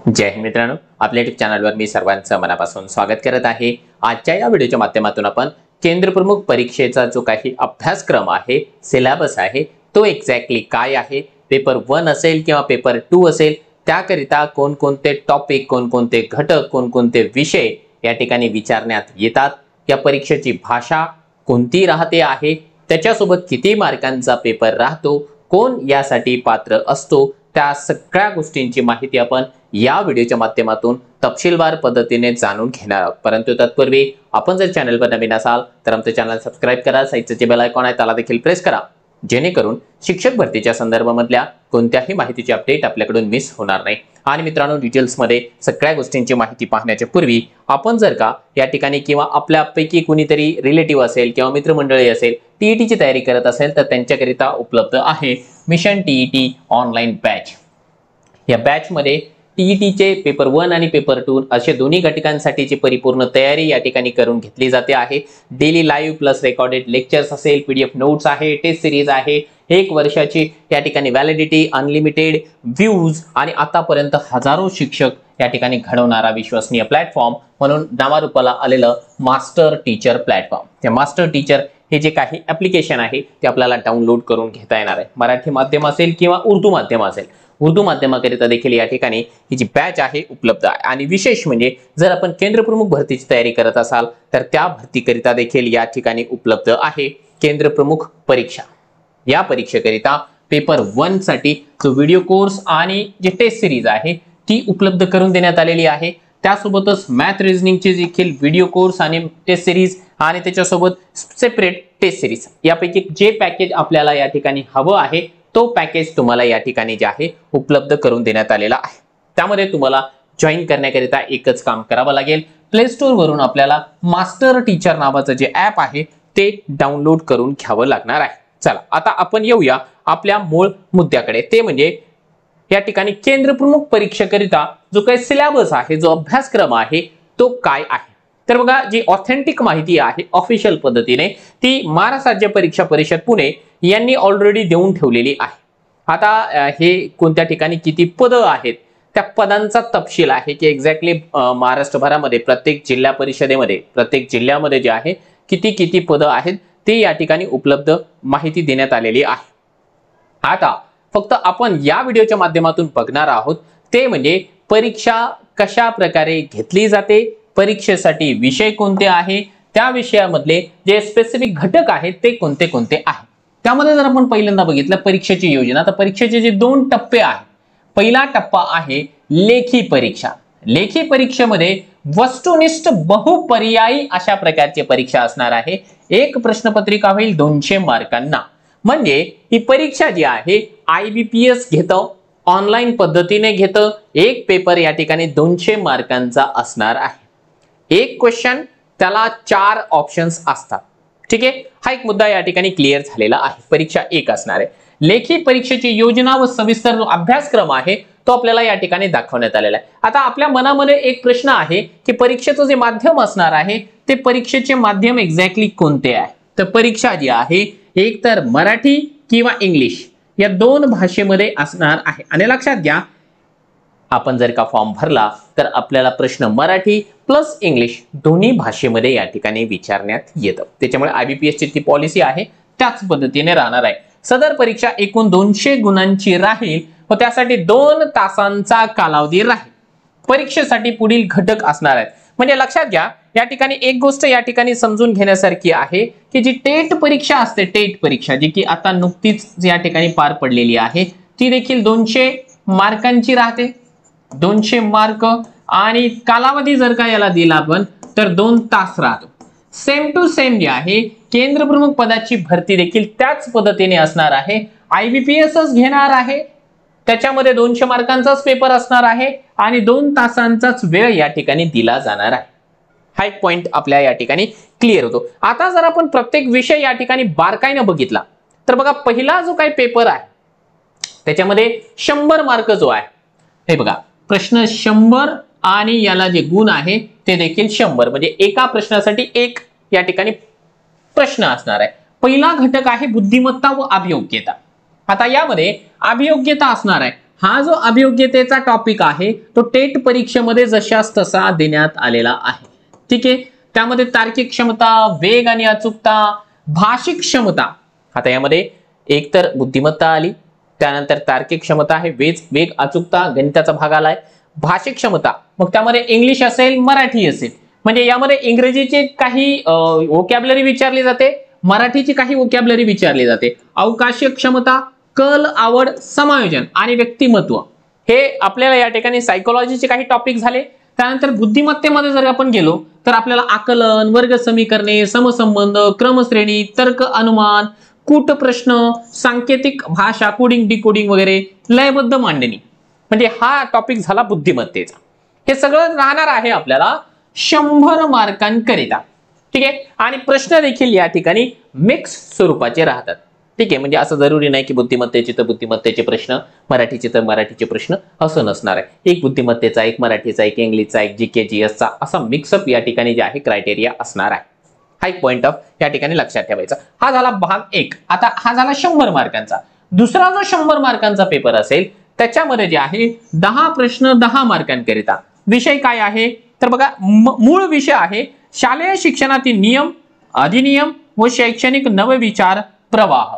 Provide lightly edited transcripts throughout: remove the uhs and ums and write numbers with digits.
जय हिंद मित्रांनो, आपल्या YouTube चॅनलवर मी सर्वांचं मनापासून स्वागत करत आहे। आजच्या या व्हिडिओच्या माध्यमातून आपण केंद्र प्रमुख परीक्षेचा जो काही अभ्यासक्रम आहे, सिलेबस आहे, तो एक्झॅक्टली काय आहे, पेपर 1 असेल किंवा पेपर 2 असेल, त्याकरिता कोणकोणते टॉपिक, कोणकोणते घटक, कोणकोणते विषय या ठिकाणी विचारण्यात येतात, या परीक्षेची भाषा कोणती राहते आहे, त्याच्यासोबत किती मार्कांचा पेपर राहतो, कोण यासाठी पात्र असतो, त्या सगळ्या गोष्टींची माहिती आपण या व्हिडिओच्या माध्यमातून तपशीलवार पद्धतीने जाणून घेणार आहोत। परंतु तत्पूर्वी आपण जर चॅनलवर नवीन असाल तर आमचे चॅनल सबस्क्राइब करा, साइडचे जे बेल आयकॉन आहे त्याला देखील प्रेस करा, जेणेकरून शिक्षक भरतीच्या संदर्भामधल्या कोणत्याही माहितीची अपडेट आपल्याकडून मिस होणार नाही। आणि मित्रांनो, डिटेल्स मध्ये सगळ्या गोष्टींची माहिती पाहण्याच्या पूर्वी आपण जर का या ठिकाणी किंवा आपल्यापैकी कोणीतरी रिलेटिव्ह असेल किंवा मित्रमंडळी असेल टीईटीची तयारी करत असेल तर त्यांच्याकरिता उपलब्ध आहे मिशन टीईटी ऑनलाइन बॅच। या बॅच मध्ये टीईटीचे पेपर 1 आणि पेपर 2 असे दोन्ही घटकांसाठीची परिपूर्ण तयारी या ठिकाणी करून घेतली जाते आहे। Daily live plus recorded lectures असेल, पीडीएफ नोट्स आहे, टेस्ट सिरीज आहे, 1 वर्षाची या ठिकाणी व्हॅलिडिटी, अनलिमिटेड व्ह्यूज आणि आतापर्यंत हजारो शिक्षक या ठिकाणी घडवणारा विश्वसनीय प्लॅटफॉर्म म्हणून नावारूपाला आलेलं मास्टर टीचर प्लॅटफॉर्म। त्या मास्टर टीचर हे जे काही ऍप्लिकेशन आहे ते आपल्याला डाउनलोड करून घेता येणार आहे। मराठी माध्यम असेल किंवा उर्दू माध्यम असेल, उर्दू माध्यमाकरिता देखील या ठिकाणी ही जी बॅच आहे उपलब्ध आहे। आणि विशेष म्हणजे जर आपण केंद्र प्रमुख भरतीची तयारी करत असाल तर त्या भरतीकरिता देखील या ठिकाणी उपलब्ध आहे केंद्र प्रमुख परीक्षा। या परीक्षेकरिता पेपर 1 साठी जो व्हिडिओ कोर्स आणि जे टेस्ट सिरीज आहे ती उपलब्ध करून देण्यात आलेली आहे। त्यासोबतच मॅथ रिझनिंगचे देखील व्हिडिओ कोर्स आणि टेस्ट सिरीज आणि त्याच्यासोबत सेपरेट टेस्ट सिरीज, यापैकी जे पॅकेज आपल्याला या ठिकाणी हवं आहे तो पॅकेज तुम्हाला या ठिकाणी जे आहे उपलब्ध करून देण्यात आलेला आहे। त्यामध्ये तुम्हाला जॉईन करण्याकरिता एकच काम करावं लागेल, प्ले स्टोर वरून आपल्याला मास्टर टीचर नावाचं जे ॲप आहे ते डाउनलोड करून घ्यावं लागणार आहे। चला आता आपण येऊया आपल्या मूळ मुद्द्याकडे, ते म्हणजे या ठिकाणी केंद्र प्रमुख परीक्षेकरिता जो काही सिलेबस आहे, जो अभ्यासक्रम आहे तो काय आहे। तर बघा, जी ऑथेंटिक माहिती आहे ऑफिशियल पद्धतीने ती महाराष्ट्र राज्य परीक्षा परिषद पुणे यांनी ऑलरेडी देऊन ठेवलेली आहे। आता हे कोणत्या ठिकाणी किती पदं आहेत त्या पदांचा तपशील आहे की एक्झॅक्टली महाराष्ट्रभरामध्ये प्रत्येक जिल्हा परिषदेमध्ये, प्रत्येक जिल्ह्यामध्ये जे आहे किती किती पदं आहेत ते या ठिकाणी उपलब्ध माहिती देण्यात आलेली आहे। आता फक्त आपण या व्हिडिओच्या माध्यमातून बघणार आहोत ते म्हणजे परीक्षा कशा प्रकारे घेतली जाते, परीक्षेसाठी विषय कोणते आहे, त्या विषयामधले जे स्पेसिफिक घटक आहेत ते कोणते कोणते आहेत। त्यामध्ये जर आपण पहिल्यांदा बघितलं परीक्षेची योजना, तर परीक्षेचे जे 2 टप्पे आहेत, पहिला टप्पा आहे लेखी परीक्षा। लेखी परीक्षेमध्ये वस्तुनिष्ठ बहुपर्यायी अशा प्रकारची परीक्षा असणार आहे। एक प्रश्नपत्रिका होईल 200 मार्कांना। म्हणजे ही परीक्षा जी आहे IBPS घेतं, ऑनलाईन पद्धतीने घेतं, एक पेपर या ठिकाणी 200 मार्कांचा असणार आहे। एक क्वेश्चन, त्याला 4 ऑप्शन्स असतात। ठीक आहे, हा एक मुद्दा या ठिकाणी क्लिअर झालेला आहे। परीक्षा 1 असणार आहे। लेखी परीक्षेची योजना व सविस्तर जो अभ्यासक्रम आहे तो आपल्याला या ठिकाणी दाखवण्यात आलेला आहे। आता आपल्या मनामध्ये एक प्रश्न आहे की परीक्षेचं जे माध्यम असणार आहे ते परीक्षेचे माध्यम एक्झॅक्टली कोणते आहे। तर परीक्षा जी आहे एक तर मराठी किंवा इंग्लिश या 2 भाषेमध्ये असणार आहे। आणि लक्षात घ्या, आपण जर का फॉर्म भरला तर आपल्याला प्रश्न मराठी प्लस इंग्लिश दोन्ही भाषेमध्ये या ठिकाणी विचारण्यात येतं। त्याच्यामुळे IBPS ची ती पॉलिसी आहे त्याच पद्धतीने राहणार आहे। सदर परीक्षा एकूण 200 गुणांची राहील व त्यासाठी 2 तासांचा कालावधी राहील। परीक्षेसाठी पुढील घटक असणार आहेत। म्हणजे लक्षात घ्या, या ठिकाणी एक गोष्ट या ठिकाणी समजून घेण्यासारखी आहे की जी टेट परीक्षा असते, टेट परीक्षा जी की आता नुकतीच या ठिकाणी पार पडलेली आहे, ती देखील 200 मार्कांची राहते। 200 मार्क आणि कालावधी जर का याला दिला आपण तर 2 तास राहतो। सेम टू सेम जे आहे केंद्र प्रमुख पदाची भरती देखील त्याच पद्धतीने असणार आहे। IBPSच घेणार आहे, त्याच्यामध्ये 200 मार्कांचाच पेपर असणार आहे आणि 2 तासांचाच वेळ या ठिकाणी दिला जाणार आहे। हा एक पॉइंट आपल्या या ठिकाणी क्लिअर होतो। आता जर आपण प्रत्येक विषय या ठिकाणी बारकाईने बघितला तर बघा, पहिला जो काही पेपर आहे त्याच्यामध्ये 100 मार्क जो आहे, हे बघा प्रश्न 100 आणि याला जे गुण आहे ते देखील 100, म्हणजे एका प्रश्नासाठी 1 या ठिकाणी प्रश्न असणार आहे। पहिला घटक आहे बुद्धिमत्ता व अभियोग्यता। आता यामध्ये अभियोग्यता असणार आहे हा जो अभियोग्यतेचा टॉपिक आहे तो टेट परीक्षेमध्ये जशास तसा देण्यात आलेला आहे. ठीक आहे. त्यामध्ये तार्किक क्षमता, वेग आणि अचूकता, भाषिक क्षमता, आता यामध्ये एक तर बुद्धिमत्ता आली, त्यानंतर तार्किक क्षमता आहे, वेग अचूकता, गणिताचा भाग आलाय, भाषिक क्षमता, मग त्यामध्ये इंग्लिश असेल, मराठी असेल, म्हणजे यामध्ये इंग्रजीचे काही वोकॅब्युलरी विचारली जाते, मराठीची काही वोकॅब्युलरी विचारली जाते, अवकाशीय क्षमता, कल, आवड, समायोजन आणि व्यक्तिमत्व, हे आपल्याला या ठिकाणी सायकोलॉजीचे काही टॉपिक झाले. त्यानंतर बुद्धिमत्तेमध्ये जर आपण गेलो तर आपल्याला आकलन, वर्ग समीकरणे, समसंबंध, क्रमश्रेणी, तर्क, अनुमान, कूट प्रश्न, सांकेतिक भाषा, कोडिंग, डिकोडिंग वगैरे, लयबद्ध मांडणी, म्हणजे हा टॉपिक झाला बुद्धिमत्तेचा. हे सगळं राहणार आहे आपल्याला 100 मार्कांकरिता. ठीक आहे. आणि प्रश्न देखील या ठिकाणी मिक्स स्वरूपाचे राहतात. ठीक आहे. म्हणजे असं जरुरी नाही की बुद्धिमत्तेचे तर बुद्धिमत्तेचे प्रश्न, मराठीचे तर मराठीचे प्रश्न, असं नसणार आहे. एक बुद्धिमत्तेचा, एक मराठीचा, एक इंग्लिशचा, एक जीके जीएसचा, असा मिक्सअप या ठिकाणी जे आहे क्रायटेरिया असणार आहे. हा एक पॉइंट ऑफ या ठिकाणी लक्षात ठेवायचा. हा झाला भाग 1. आता हा झाला 100 मार्कांचा. दुसरा जो 100 मार्कांचा पेपर असेल त्याच्यामध्ये जे आहे 10 प्रश्न 10 मार्कांकरिता. विषय काय आहे तर बघा, मूळ विषय आहे शालेय शिक्षणातील नियम, अधिनियम व शैक्षणिक नवविचार प्रवाह.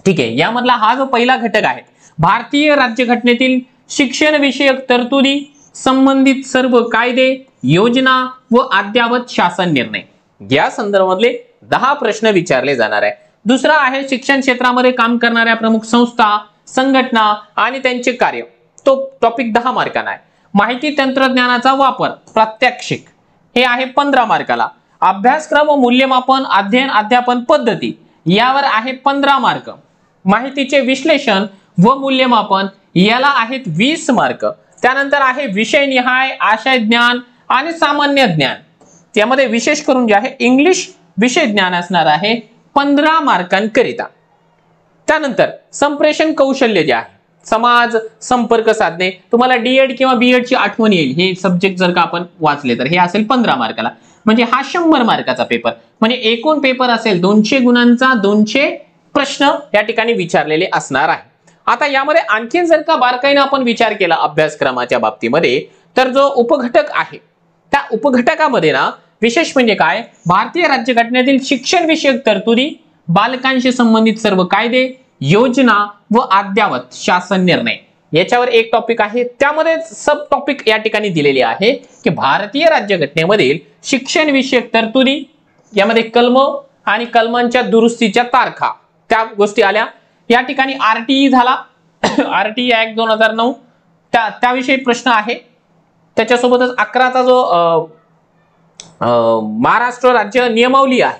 ठीक आहे. यामधला हा जो पहिला घटक आहे, भारतीय राज्यघटनेतील शिक्षण विषयक तरतुदी, संबंधित सर्व कायदे, योजना व अद्ययावत शासन निर्णय, या संदर्भातले 10 प्रश्न विचारले जाणार आहे. दुसरा आहे शिक्षण क्षेत्रामध्ये काम करणाऱ्या प्रमुख संस्था, संघटना आणि त्यांचे कार्य, तो टॉपिक 10 मार्कांना आहे. माहिती तंत्रज्ञानाचा वापर, प्रात्यक्षिक, हे आहे 15 मार्काला. अभ्यासक्रम व मूल्यमापन, अध्ययन, अध्यापन पद्धती, यावर आहे 15 मार्क. माहितीचे विश्लेषण व मूल्यमापन, याला आहेत 20 मार्क. त्यानंतर आहे विषयनिहाय, आशय ज्ञान आणि सामान्य ज्ञान, त्यामध्ये विशेष करून जे आहे इंग्लिश विषय ज्ञान असणार आहे 15 मार्कांकरिता. त्यानंतर संप्रेषण कौशल्य जे आहे, समाज संपर्क साधणे, तुम्हाला डीएड किंवा बीएड ची आठवण येईल, हे सब्जेक्ट जर का आपण वाचले तर हे असेल 15 मार्काला. म्हणजे हा 100 मार्काचा पेपर, म्हणजे एकूण पेपर असेल 200 गुणांचा, 200 प्रश्न या ठिकाणी विचारलेले असणार आहे. आता यामध्ये आणखीन जर का बारकाईने आपण विचार केला अभ्यासक्रमाच्या बाबतीमध्ये, तर जो उपघटक आहे त्या उपघटकामध्ये ना विशेष म्हणजे काय, भारतीय राज्यघटनेतील शिक्षण विषयक तरतुदी, बालकांशी संबंधित सर्व कायदे, योजना व अद्ययावत शासन निर्णय, याच्यावर एक टॉपिक आहे. त्यामध्ये सब टॉपिक या ठिकाणी दिलेले आहे की भारतीय राज्यघटनेमधील शिक्षण विषयक तरतुदी, यामध्ये कलम आणि कलमांच्या दुरुस्तीच्या तारखा, त्या गोष्टी आल्या. या ठिकाणी आरटीई झाला, आरटीई ऍक्ट 2009, त्याविषयी प्रश्न आहे. त्याच्यासोबतच 11चा जो महाराष्ट्र राज्य नियमावली आहे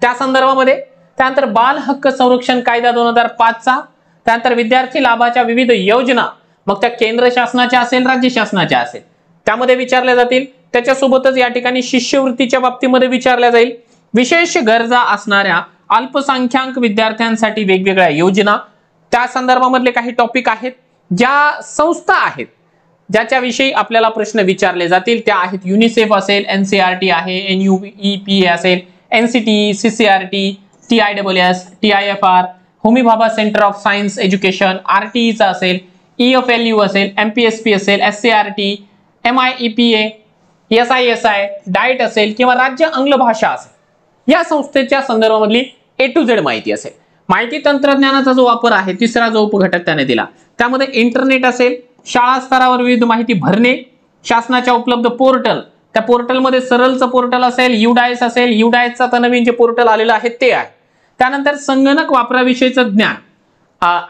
त्या संदर्भामध्ये, त्यानंतर बाल हक्क संरक्षण कायदा 2005चा, त्यानंतर विद्यार्थी लाभाच्या विविध योजना, मग त्या केंद्र शासनाच्या असेल, राज्य शासनाच्या असेल, त्यामध्ये विचारल्या जातील. त्याच्यासोबतच या ठिकाणी शिष्यवृत्तीच्या बाबतीमध्ये विचारल्या जाईल. विशेष गरजा असणाऱ्या अल्पसंख्याक विद्यार्थ्यांसाठी वेगवेगळ्या योजना, त्या संदर्भामधले काही टॉपिक आहेत. ज्या संस्था आहेत ज्याच्याविषयी आपल्याला प्रश्न विचारले जातील त्या आहेत युनिसेफ असेल, एनसीईआरटी आहे, एनयूईपी असेल, NCT, CCRT, TISS, TIFR, Homi Bhabha centre of science education, आरटीईचा असेल, EFLU असेल, MPSP असेल, SCRT, MIEPA, SISI, डाएट असेल किंवा राज्य आंग्ल भाषा असेल, या संस्थेच्या संदर्भामधली A to Z माहिती असेल. माहिती तंत्रज्ञानाचा जो वापर आहे, तिसरा जो उपघटक त्याने दिला, त्यामध्ये इंटरनेट असेल, शाळा स्तरावर विविध माहिती भरणे, शासनाच्या उपलब्ध पोर्टल, त्या पोर्टलमध्ये सरलचं पोर्टल असेल, युडायस असेल, युडायसचा तर नवीन जे पोर्टल आलेलं आहे ते आहे. त्यानंतर संगणक वापराविषयीचं ज्ञान,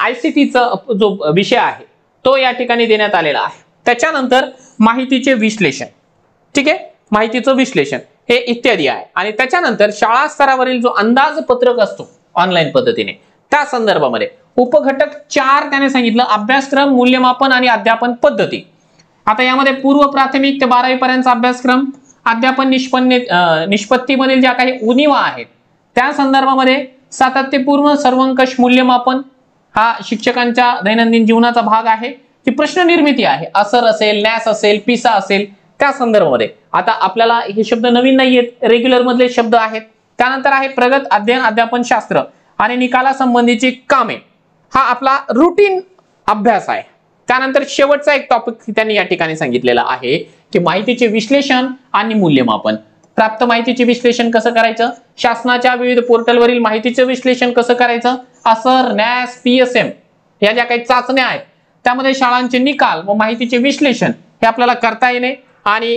ICTचा जो विषय आहे तो या ठिकाणी देण्यात आलेला आहे. त्याच्यानंतर माहितीचे विश्लेषण, ठीक आहे, माहितीचं विश्लेषण हे इत्यादी आहे. आणि त्याच्यानंतर शाळा स्तरावरील जो अंदाजपत्रक असतो ऑनलाईन पद्धतीने, त्या संदर्भामध्ये उपघटक 4 त्याने सांगितलं, अभ्यासक्रम, मूल्यमापन आणि अध्यापन पद्धती. आता यामध्ये पूर्व प्राथमिक ते 12वी पर्यंतचा अभ्यासक्रम, अध्यापन निष्पत्तीमधील ज्या काही उणिवा आहेत त्या संदर्भामध्ये, सातत्यपूर्ण सर्वंकष मूल्यमापन हा शिक्षकांच्या दैनंदिन जीवनाचा भाग आहे, ती प्रश्न निर्मिती आहे, असर असेल, नॅस असेल, पिसा असेल, त्या संदर्भामध्ये. आता आपल्याला हे शब्द नवीन नाहीयेत, रेग्युलर मधले शब्द आहेत. त्यानंतर आहे प्रगत अध्ययन अध्यापन शास्त्र आणि निकाला संबंधीची कामे, हा आपला रुटीन अभ्यास आहे. त्यानंतर शेवटचा एक टॉपिक त्यांनी या ठिकाणी सांगितलेला आहे की माहितीचे विश्लेषण आणि मूल्यमापन. प्राप्त माहितीचे विश्लेषण कसं करायचं, शासनाच्या विविध पोर्टलवरील माहितीचे विश्लेषण कसं करायचं, ASER, NAS, PSM या ज्या काही चाचण्या आहेत त्यामध्ये शाळांचे निकाल व माहितीचे विश्लेषण हे आपल्याला करता येणे आणि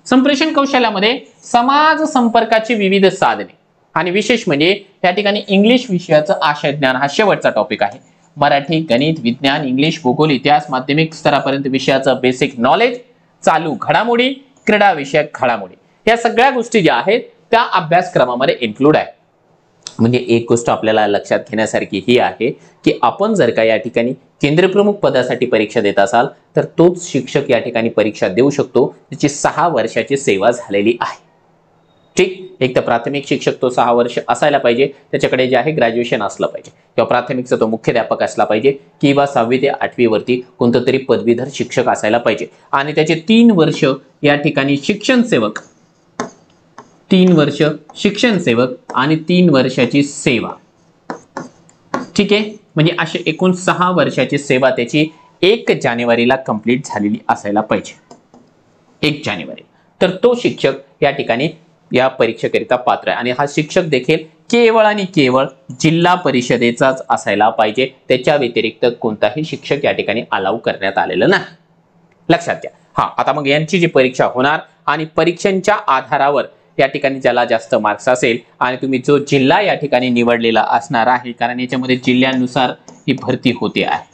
संप्रेषण कौशल्यामध्ये समाज संपर्काची विविध साधने आणि विशेष म्हणजे या ठिकाणी इंग्लिश विषयाचं आशय ज्ञान हा शेवटचा टॉपिक आहे. मराठी, गणित, विज्ञान, इंग्लिश, भूगोल, इतिहास, माध्यमिक स्तरापर्यंत विषयाचं बेसिक नॉलेज, चालू घडामोडी, क्रीडा विषयक घडामोडी या सगळ्या गोष्टी ज्या आहेत त्या अभ्यासक्रमामध्ये इन्क्लूड आहे. म्हणजे एक गोष्ट आपल्याला लक्षात घेण्यासारखी ही आहे की आपण जर का या ठिकाणी केंद्रप्रमुख पदासाठी परीक्षा देत असाल तर तोच शिक्षक या ठिकाणी परीक्षा देऊ शकतो त्याची 6 वर्षाची सेवा झालेली आहे. ठीक, एक तर प्राथमिक शिक्षक तो 6 वर्ष असायला पाहिजे, त्याच्याकडे जे आहे ग्रॅज्युएशन असलं पाहिजे किंवा प्राथमिकचा तो मुख्याध्यापक असला पाहिजे किंवा 6वी ते 8वी वरती कोणतं तरी पदवीधर शिक्षक असायला पाहिजे आणि त्याचे 3 वर्ष या ठिकाणी शिक्षण सेवक, 3 वर्ष शिक्षण सेवक आणि 3 वर्षाची सेवा. ठीक आहे, म्हणजे असे एकूण 6 वर्षाची सेवा त्याची 1 जानेवारीला कंप्लीट झालेली असायला पाहिजे. 1 जानेवारी तर तो शिक्षक या ठिकाणी या परीक्षेकरिता पात्र आहे आणि हा शिक्षक देखील केवळ आणि केवळ जिल्हा परिषदेचाच असायला पाहिजे. त्याच्या व्यतिरिक्त कोणताही शिक्षक या ठिकाणी अलाउ करण्यात आलेलं नाही. लक्षात घ्या. हा, आता मग यांची जी परीक्षा होणार आणि परीक्षांच्या आधारावर या ठिकाणी ज्याला जास्त मार्क्स असेल आणि तुम्ही जो जिल्हा या ठिकाणी निवडलेला असणार आहे, कारण याच्यामध्ये जिल्ह्यानुसार ही भरती होते आहे,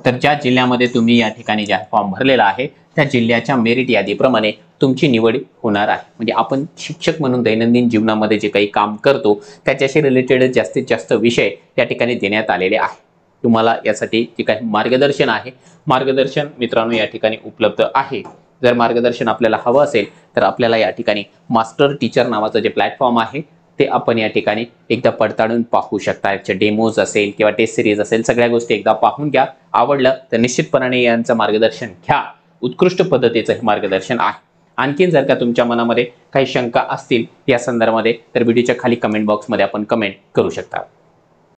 तर ज्या जिल्ह्यामध्ये तुम्ही या ठिकाणी ज्या फॉर्म भरलेला आहे त्या जिल्ह्याच्या मेरिट यादीप्रमाणे तुमची निवड होणार आहे. म्हणजे आपण शिक्षक म्हणून दैनंदिन जीवनामध्ये जे काही काम करतो त्याच्याशी रिलेटेड जास्तीत जास्त विषय या ठिकाणी देण्यात आलेले आहे. तुम्हाला यासाठी जे काही मार्गदर्शन आहे, मार्गदर्शन मित्रांनो या ठिकाणी उपलब्ध आहे. जर मार्गदर्शन आपल्याला हवं असेल तर आपल्याला या ठिकाणी मास्टर टीचर नावाचं जे प्लॅटफॉर्म आहे ते आपण या ठिकाणी एकदा पडताळून पाहू शकता. याचे डेमोज असेल किंवा टेस्ट सिरीज असेल, सगळ्या गोष्टी एकदा पाहून घ्या. आवडलं तर निश्चितपणे यांचं मार्गदर्शन घ्या. उत्कृष्ट पद्धतीचं हे मार्गदर्शन आहे. आणखीन जर का तुमच्या मनामध्ये काही शंका असतील या संदर्भामध्ये तर व्हिडिओच्या खाली कमेंट बॉक्समध्ये आपण कमेंट करू शकता.